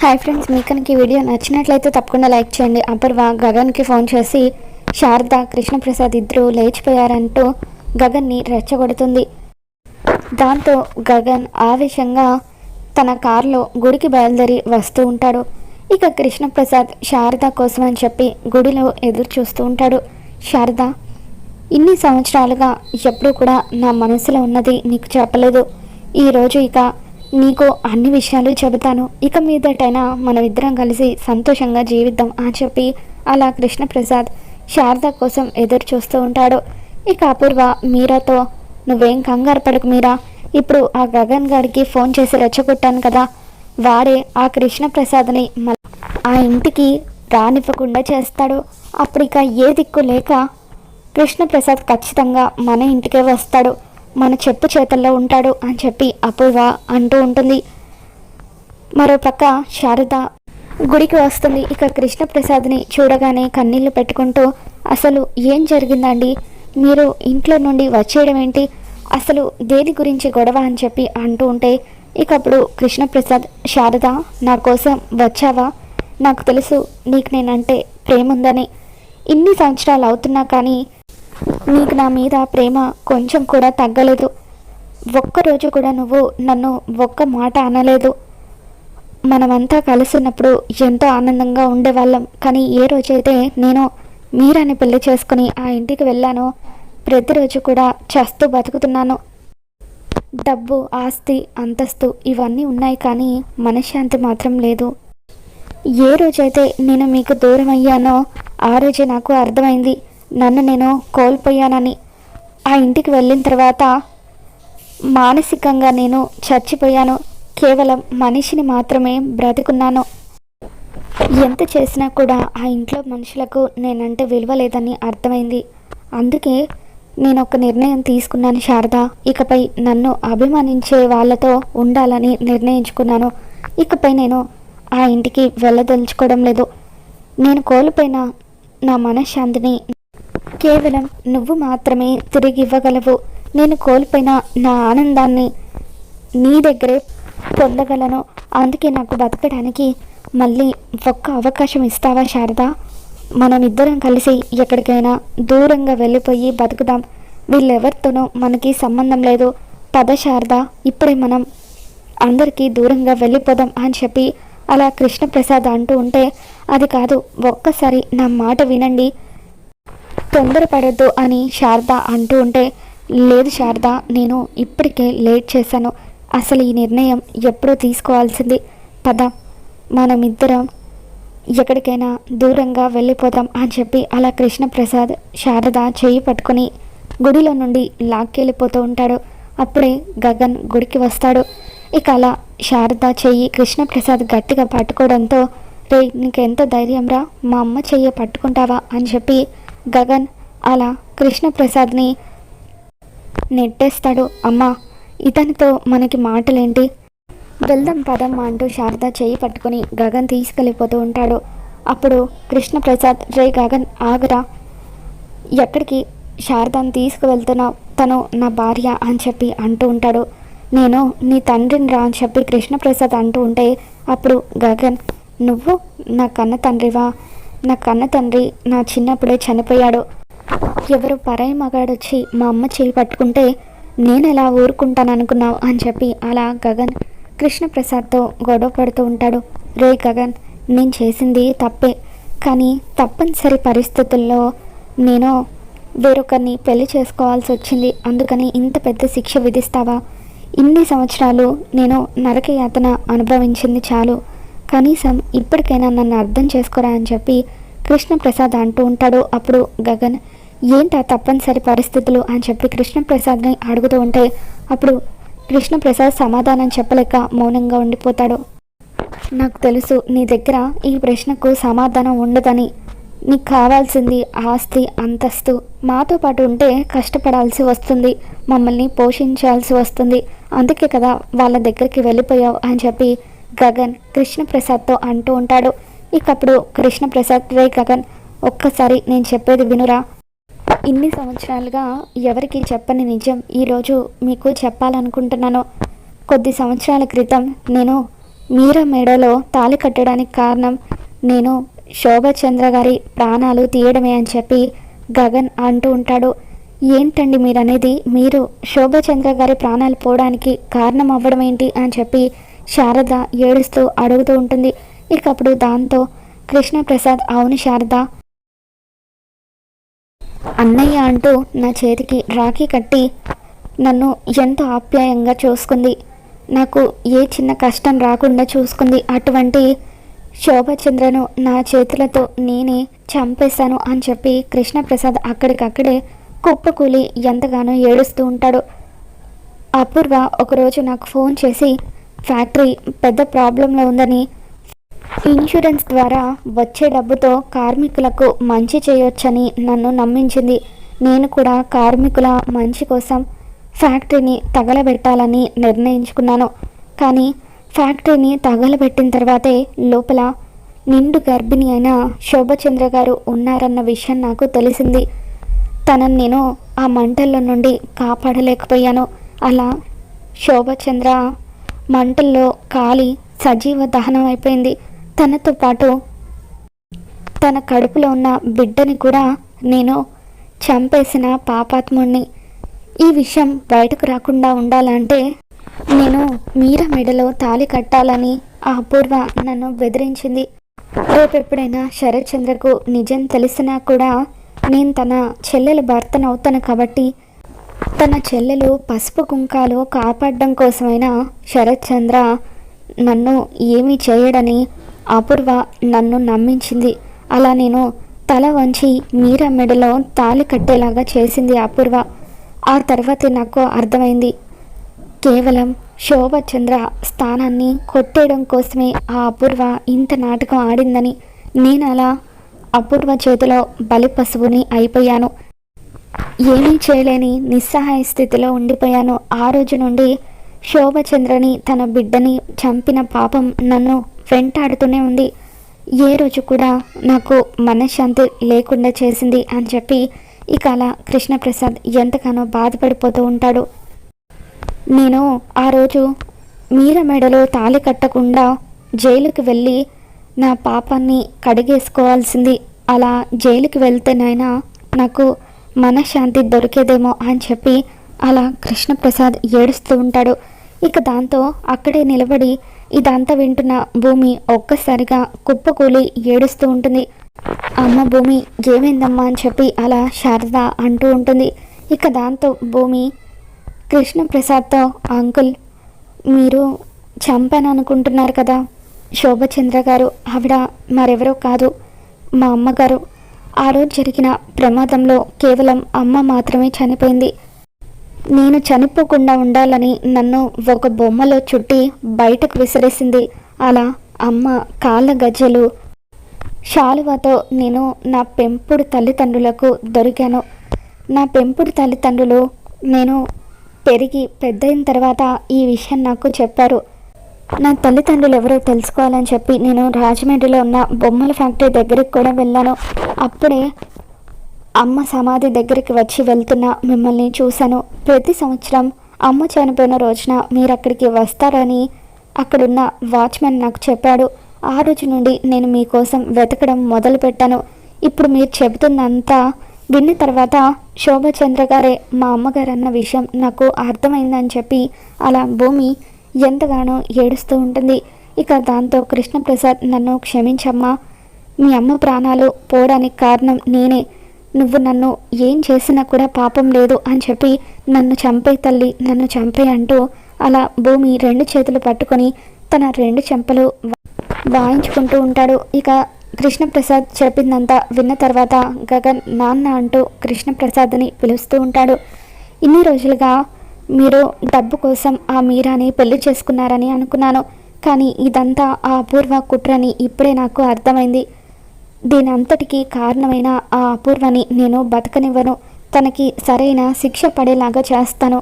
Hi friends, మీకు కనుక ఈ వీడియో నచ్చినట్లయితే తప్పకుండా లైక్ చేయండి. అపూర్వ గగన్కి ఫోన్ చేసి శారద కృష్ణప్రసాద్ ఇద్దరు లేచిపోయారంటూ గగన్ని రెచ్చగొడుతుంది. దాంతో గగన్ ఆవేశంగా తన కారులో గుడికి బయలుదేరి వస్తూ ఉంటాడు. ఇక కృష్ణప్రసాద్ శారద కోసం అని చెప్పి గుడిలో ఎదురు చూస్తూ ఉంటాడు. శారద, ఇన్ని సంవత్సరాలుగా ఎప్పుడూ కూడా నా మనసులో ఉన్నది నీకు చెప్పలేదు. ఈరోజు ఇక నీకు అన్ని విషయాలు చెబుతాను. ఇక మీదటైనా మనం ఇద్దరం కలిసి సంతోషంగా జీవిద్దాం అని చెప్పి అలా కృష్ణప్రసాద్ శారద కోసం ఎదురు చూస్తూ ఉంటాడు. ఇక అపూర్వ మీరాతో, నువ్వేం కంగారు పడకు మీరా, ఇప్పుడు ఆ గగన్ గారికి ఫోన్ చేసి రెచ్చగొట్టాను కదా, వాడే ఆ కృష్ణప్రసాద్ని ఆ ఇంటికి రానివ్వకుండా చేస్తాడు. అప్పుడు ఇక ఏ దిక్కు లేక కృష్ణప్రసాద్ ఖచ్చితంగా మన ఇంటికే వస్తాడు, మన చెప్పు చేతల్లో ఉంటాడు అని చెప్పి అపూర్వ అంటూ ఉంటుంది. మరోపక్క శారద గుడికి వస్తుంది. ఇక కృష్ణప్రసాద్ని చూడగానే కన్నీళ్లు పెట్టుకుంటూ, అసలు ఏం జరిగిందండి, మీరు ఇంట్లో నుండి వచ్చేయడం ఏంటి, అసలు దేని గురించి గొడవ అని చెప్పి అంటూ ఉంటే, ఇక అప్పుడు కృష్ణప్రసాద్, శారద నా కోసం వచ్చావా, నాకు తెలుసు నీకు నేనంటే ప్రేమ ఉందని, ఇన్ని సంవత్సరాలు అవుతున్నా కానీ నీకు నా మీద ప్రేమ కొంచెం కూడా తగ్గలేదు. ఒక్కరోజు కూడా నువ్వు నన్ను ఒక్క మాట అనలేదు. మనమంతా కలిసినప్పుడు ఎంతో ఆనందంగా ఉండేవాళ్ళం. కానీ ఏ రోజైతే నేను మీరాని పెళ్లి చేసుకుని ఆ ఇంటికి వెళ్ళానో ప్రతిరోజు కూడా చస్తూ బతుకుతున్నాను. డబ్బు, ఆస్తి, అంతస్తు ఇవన్నీ ఉన్నాయి, కానీ మనశ్శాంతి మాత్రం లేదు. ఏ రోజైతే నేను మీకు దూరం అయ్యానో ఆ రోజే నాకు అర్థమైంది నన్ను నేను కోల్పోయానని. ఆ ఇంటికి వెళ్ళిన తర్వాత మానసికంగా నేను చచ్చిపోయాను. కేవలం మనిషిని మాత్రమే బ్రతుకున్నాను. ఎంత చేసినా కూడా ఆ ఇంట్లో మనుషులకు నేనంటే విలువ లేదని అర్థమైంది. అందుకే నేను ఒక నిర్ణయం తీసుకున్నాను శారద, ఇకపై నన్ను అభిమానించే వాళ్ళతో ఉండాలని నిర్ణయించుకున్నాను. ఇకపై నేను ఆ ఇంటికి వెళ్ళదలుచుకోవడం లేదు. నేను కోల్పోయిన నా మనశ్శాంతిని కేవలం నువ్వు మాత్రమే తిరిగి ఇవ్వగలవు. నేను కోల్పోయిన నా ఆనందాన్ని నీ దగ్గరే పొందగలను. అందుకే నాకు బతకడానికి మళ్ళీ ఒక్క అవకాశం ఇస్తావా శారద? మనం ఇద్దరం కలిసి ఎక్కడికైనా దూరంగా వెళ్ళిపోయి బతుకుదాం. వీళ్ళెవరితోనూ మనకి సంబంధం లేదు. పద శారద, ఇప్పుడే మనం అందరికీ దూరంగా వెళ్ళిపోదాం అని చెప్పి అలా కృష్ణప్రసాద్ అంటూ ఉంటే, అది కాదు, ఒక్కసారి నా మాట వినండి, తొందరపడద్దు అని శారద అంటూ ఉంటే, లేదు శారద, నేను ఇప్పటికే లేట్ చేశాను. అసలు ఈ నిర్ణయం ఎప్పుడో తీసుకోవాల్సింది. పద, మనమిద్దరం ఎక్కడికైనా దూరంగా వెళ్ళిపోదాం అని చెప్పి అలా కృష్ణప్రసాద్ శారద చేయి పట్టుకొని గుడిలో నుండి లాక్కెళ్ళిపోతూ ఉంటాడు. అప్పుడే గగన్ గుడికి వస్తాడు. ఇక అలా శారద చెయ్యి కృష్ణప్రసాద్ గట్టిగా పట్టుకోవడంతో, రే నీకెంత ధైర్యం రా, మా అమ్మ చెయ్యి పట్టుకుంటావా అని చెప్పి గగన్ అలా కృష్ణప్రసాద్ని నెట్టేస్తాడు. అమ్మా, ఇతనితో మనకి మాటలేంటి, వెళ్దాం పదమ్మా అంటూ శారద చేయి పట్టుకొని గగన్ తీసుకెళ్ళిపోతూ ఉంటాడు. అప్పుడు కృష్ణప్రసాద్, రే గగన్ ఆగరా, ఎక్కడికి శారదను తీసుకువెళ్తున్నావు, తను నా భార్య అని చెప్పి అంటూ ఉంటాడు. నేను నీ తండ్రిని రా అని చెప్పి కృష్ణప్రసాద్ అంటూ ఉంటే, అప్పుడు గగన్, నువ్వు నా కన్న తండ్రివా? నా కన్న తండ్రి నా చిన్నప్పుడే చనిపోయాడు. ఎవరు పరాయి మగాడొచ్చి మా అమ్మ చేయి పట్టుకుంటే నేను ఎలా ఊరుకుంటాను అనుకున్నావు అని చెప్పి అలా గగన్ కృష్ణప్రసాద్తో గొడవ పడుతూ ఉంటాడు. రే గగన్, నేను చేసింది తప్పే, కానీ తప్పనిసరి పరిస్థితుల్లో నేను వేరొకరిని పెళ్లి చేసుకోవాల్సి వచ్చింది. అందుకని ఇంత పెద్ద శిక్ష విధిస్తావా? ఇన్ని సంవత్సరాలు నేను నరకయాతన అనుభవించింది చాలు, కనీసం ఇప్పటికైనా నన్ను అర్థం చేసుకోరా అని చెప్పి కృష్ణప్రసాద్ అంటూ ఉంటాడు. అప్పుడు గగన్, ఏంటా తప్పనిసరి పరిస్థితులు అని చెప్పి కృష్ణప్రసాద్ని అడుగుతూ ఉంటే, అప్పుడు కృష్ణప్రసాద్ సమాధానం చెప్పలేక మౌనంగా ఉండిపోతాడు. నాకు తెలుసు నీ దగ్గర ఈ ప్రశ్నకు సమాధానం ఉండదని. నీకు కావాల్సింది ఆస్తి, అంతస్తు, మాతో పాటు ఉంటే కష్టపడాల్సి వస్తుంది, మమ్మల్ని పోషించాల్సి వస్తుంది, అందుకే కదా వాళ్ళ దగ్గరికి వెళ్ళిపోయావు అని చెప్పి గగన్ కృష్ణప్రసాద్తో అంటూ ఉంటాడు. ఇకప్పుడు కృష్ణప్రసాద్, రే గగన్, ఒక్కసారి నేను చెప్పేది వినురా, ఇన్ని సంవత్సరాలుగా ఎవరికి చెప్పని నిజం ఈరోజు మీకు చెప్పాలనుకుంటున్నాను. కొద్ది సంవత్సరాల క్రితం నేను మీరా మెడలో తాళి కట్టడానికి కారణం నేను శోభచంద్ర గారి ప్రాణాలు తీయడమే అని చెప్పి గగన్ అంటూ ఉంటాడు. ఏంటండి మీరు అనేది? మీరు శోభచంద్ర గారి ప్రాణాలు పోవడానికి కారణం అవ్వడం ఏంటి అని చెప్పి శారద ఏడుస్తూ అడుగుతూ ఉంటుంది. ఇక అప్పుడు దాంతో కృష్ణప్రసాద్, అవును శారద, అన్నయ్య అంటూ నా చేతికి రాఖీ కట్టి నన్ను ఎంతో ఆప్యాయంగా చూసుకుంది, నాకు ఏ చిన్న కష్టం రాకుండా చూసుకుంది. అటువంటి శోభచంద్రను నా చేతులతో నేనే చంపేశాను అని చెప్పి కృష్ణప్రసాద్ అక్కడికక్కడే కుప్పకూలి ఎంతగానో ఏడుస్తూ ఉంటాడు. అపూర్వ ఒకరోజు నాకు ఫోన్ చేసి ఫ్యాక్టరీ పెద్ద ప్రాబ్లంలో ఉందని, ఇన్సూరెన్స్ ద్వారా వచ్చే డబ్బుతో కార్మికులకు మంచి చేయొచ్చని నన్ను నమ్మించింది. నేను కూడా కార్మికుల మంచి కోసం ఫ్యాక్టరీని తగలబెట్టాలని నిర్ణయించుకున్నాను. కానీ ఫ్యాక్టరీని తగలబెట్టిన తర్వాతే లోపల నిండు గర్భిణి అయిన శోభచంద్ర గారు ఉన్నారన్న విషయం నాకు తెలిసింది. తనని నేను ఆ మంటల్లో నుండి కాపాడలేకపోయాను. అలా శోభచంద్ర మంటల్లో కాలి సజీవ దహనం అయిపోయింది. తనతో పాటు తన కడుపులో ఉన్న బిడ్డని కూడా నేను చంపేసిన పాపాత్ముడిని. ఈ విషయం బయటకు రాకుండా ఉండాలంటే నేను మీరా మెడలో తాళి కట్టాలని ఆ అపూర్వ నన్ను బెదిరించింది. రేపెప్పుడైనా శరత్చంద్రకు నిజం తెలిసినా కూడా నేను తన చెల్లెల భర్తనవుతాను కాబట్టి తన చెల్లెలు పసుపు కుంకాలు కాపాడడం కోసమైనా శరత్చంద్ర నన్ను ఏమీ చేయడని అపూర్వ నన్ను నమ్మించింది. అలా నేను తల వంచి మీరా మెడలో తాళి కట్టేలాగా చేసింది అపూర్వ. ఆ తర్వాతే నాకు అర్థమైంది, కేవలం శోభచంద్ర స్థానాన్ని కొట్టేయడం కోసమే ఆ అపూర్వ ఇంత నాటకం ఆడిందని. నేను అలా అపూర్వ చేతిలో బలి పశువుని అయిపోయాను. ఏమీ చేయలేని నిస్సహాయ స్థితిలో ఉండిపోయాను. ఆ రోజు నుండి శోభచంద్రని, తన బిడ్డని చంపిన పాపం నన్ను వెంటాడుతూనే ఉంది. ఏ రోజు కూడా నాకు మనశ్శాంతి లేకుండా చేసింది అని చెప్పి ఇక అలా కృష్ణప్రసాద్ ఎంతగానో బాధపడిపోతూ ఉంటాడు. నేను ఆ రోజు మీరా మెడలో తాళి కట్టకుండా జైలుకి వెళ్ళి నా పాపాన్ని కడిగేసుకోవాల్సింది. అలా జైలుకి వెళ్తేనైనా నాకు మనశ్శాంతి దొరికేదేమో అని చెప్పి అలా కృష్ణప్రసాద్ ఏడుస్తూ ఉంటాడు. ఇక దాంతో అక్కడే నిలబడి ఇదంతా వింటున్న భూమి ఒక్కసారిగా కుప్పకూలి ఏడుస్తూ ఉంటుంది. అమ్మ భూమి, ఏమైందమ్మా అని చెప్పి అలా శారద అంటూ ఉంటుంది. ఇక దాంతో భూమి కృష్ణప్రసాద్తో, అంకుల్, మీరు చంపాను అనుకుంటున్నారు కదా శోభచంద్ర గారు, ఆవిడ మరెవరో కాదు, మా అమ్మగారు. ఆ రోజు జరిగిన ప్రమాదంలో కేవలం అమ్మ మాత్రమే చనిపోయింది. నేను చనిపోకుండా ఉండాలని నన్ను ఒక బొమ్మలో చుట్టి బయటకు విసిరేసింది. అలా అమ్మ కాళ్ళ గజ్జలు శాలువాతో నేను నా పెంపుడు తల్లిదండ్రులకు దొరికాను. నా పెంపుడు తల్లిదండ్రులు నేను పెరిగి పెద్దయిన తర్వాత ఈ విషయం నాకు చెప్పారు. నా తల్లిదండ్రులు ఎవరో తెలుసుకోవాలని చెప్పి నేను రాజమండ్రిలో ఉన్న బొమ్మల ఫ్యాక్టరీ దగ్గరికి కూడా వెళ్ళాను. అప్పుడే అమ్మ సమాధి దగ్గరికి వచ్చి వెళ్తున్న మిమ్మల్ని చూశాను. ప్రతి సంవత్సరం అమ్మ చనిపోయిన రోజున మీరు అక్కడికి వస్తారని అక్కడున్న వాచ్మెన్ నాకు చెప్పాడు. ఆ రోజు నుండి నేను మీకోసం వెతకడం మొదలుపెట్టాను. ఇప్పుడు మీరు చెబుతున్నంతా విన్న తర్వాత శోభచంద్ర గారే మా అమ్మగారు అన్న విషయం నాకు అర్థమైందని చెప్పి అలా భూమి ఎంతగానో ఏడుస్తూ ఉంటుంది. ఇక దాంతో కృష్ణప్రసాద్, నన్ను క్షమించమ్మా, మీ అమ్మ ప్రాణాలు పోవడానికి కారణం నేనే. నువ్వు నన్ను ఏం చేసినా కూడా పాపం లేదు అని చెప్పి నన్ను చంపే తల్లి, నన్ను చంపే అంటూ అలా భూమి రెండు చేతులు పట్టుకొని తన రెండు చెంపలు వాయించుకుంటూ ఉంటాడు. ఇక కృష్ణప్రసాద్ చెప్పిందంతా విన్న తర్వాత గగన్ నాన్న అంటూ కృష్ణప్రసాద్ని పిలుస్తూ ఉంటాడు. ఇన్ని రోజులుగా మీరు డబ్బు కోసం ఆ మీరాని పెళ్లి చేసుకున్నారని అనుకున్నాను, కానీ ఇదంతా ఆ అపూర్వ కుట్రని ఇప్పుడే నాకు అర్థమైంది. దీని అంతటికీ కారణమైన ఆ అపూర్వని నేను బతకనివ్వను. తనకి సరైన శిక్ష పడేలాగా చేస్తాను.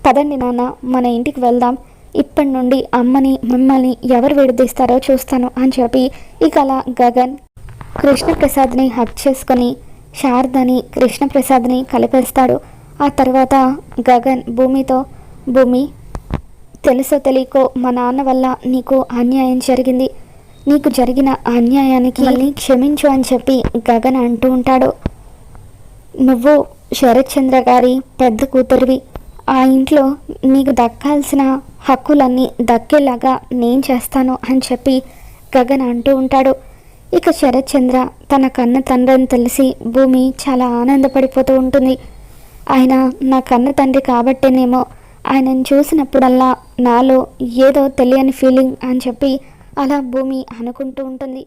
పదండి నాన్న, మన ఇంటికి వెళ్దాం. ఇప్పటి నుండి అమ్మని మిమ్మల్ని ఎవరు విడదీస్తారో చూస్తాను అని చెప్పి ఇక అలా గగన్ కృష్ణప్రసాద్ని హక్ చేసుకొని శారదని కృష్ణప్రసాద్ని కలిపేస్తాడు. ఆ తర్వాత గగన్ భూమితో, భూమి, తెలుసో తెలియకో మా నాన్న వల్ల నీకు అన్యాయం జరిగింది. నీకు జరిగిన అన్యాయానికి మళ్ళీ క్షమించు అని చెప్పి గగన్ అంటూ ఉంటాడు. నువ్వు శరత్ చంద్ర గారి పెద్ద కూతురివి. ఆ ఇంట్లో నీకు దక్కాల్సిన హక్కులన్నీ దక్కేలాగా నేను చేస్తాను అని చెప్పి గగన్ అంటూ ఉంటాడు. ఇక శరత్ చంద్ర తన కన్న తండ్రిని తెలిసి భూమి చాలా ఆనందపడిపోతూ ఉంటుంది. ఆయన నా కన్న తండ్రి కాబట్టేనేమో ఆయనను చూసినప్పుడల్లా నాలో ఏదో తెలియని ఫీలింగ్ అని చెప్పి అలా భూమి అనుకుంటూ ఉంటుంది.